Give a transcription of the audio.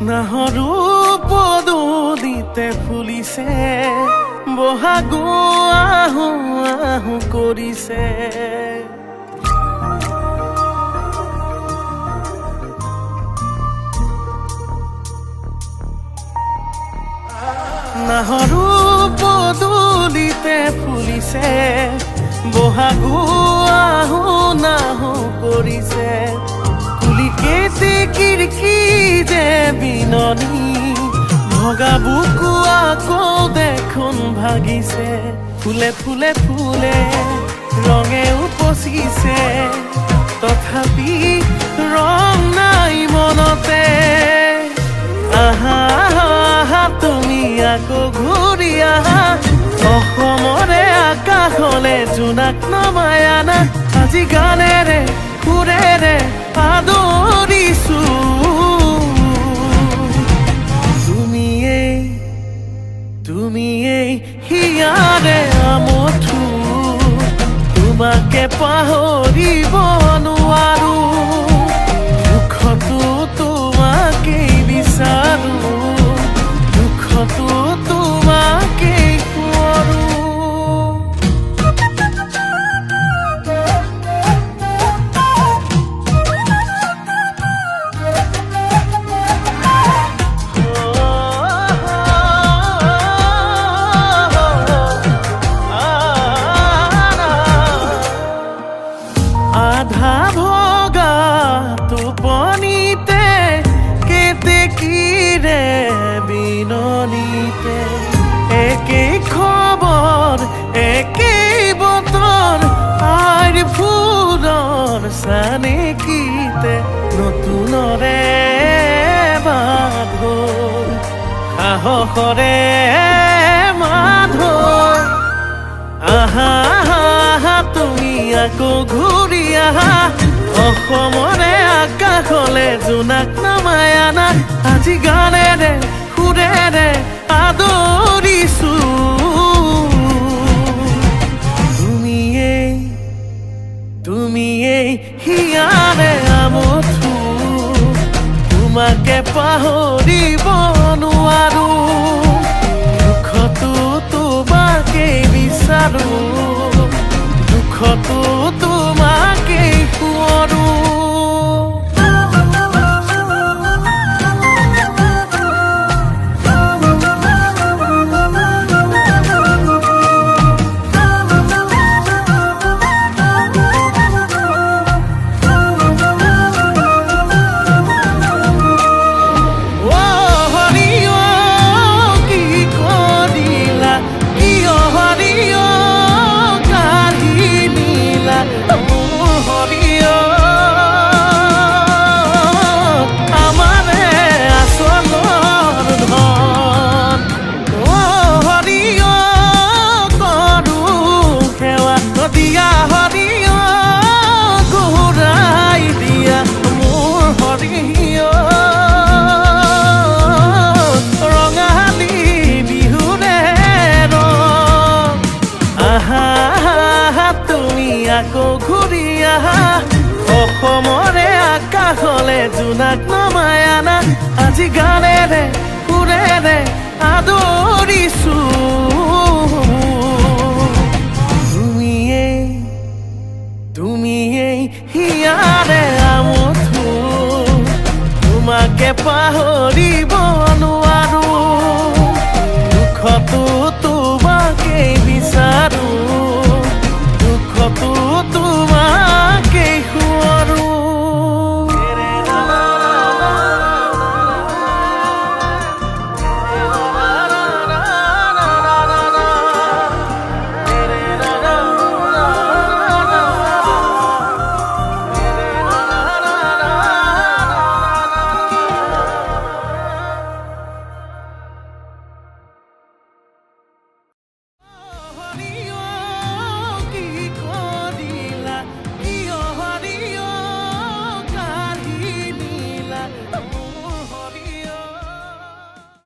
নাহৰু পদূলিতে ফুলিছে বহাগো আহো আহো কৰিছে নাহৰু পদূলিতে ফুলিছে বহাগো আহো নাহো কৰিছে কুলিকেতে খিৰিকী যে বিননি ভগা বুকু আকৌ দেখোন ভাগিছে ফুলে ফুলে ফুলে ৰঙে উপচিছে তথাপি ৰং নাই মনতে আহা আহা তুমি আকৌ ঘূৰি আহা অসমৰে আকাশলে জোনাক নমাই আনা আজি গানেৰে সুৰেৰে আদৰিছো তুমি এই হিয়াৰে আমঠু তোমাকে পাহৰিব নোৱাৰো দুখতো তোমাকেই বিচাৰো দুখতো তোমাকেই কৰোঁ আধা ভগা টোপনিতে কেতেকীৰে বিননিতে একেই খবৰ একেই বতৰ আইৰ ফুলৰ চানেকিতে নতুনৰে বাঁধৰ সাহসৰে মাধৰ আহা আহা তুমি আকৌ ঘূৰি আহা অসমৰে আকাশলে জোনাক নমাই আনা আজি গানেৰে সুৰেৰে আদৰিছো তুমি এই হিয়াৰে আমঠু তোমাকে পাহৰিব নোৱাৰো দুখতো তোমাকেই বিচাৰো দুখতো তোমাকেই কৰোঁ আকৌ ঘূৰি আহা অসমৰে আকাশলে জোনাক নমাই আনা আজি গানেৰে সুৰেৰে আদৰিছো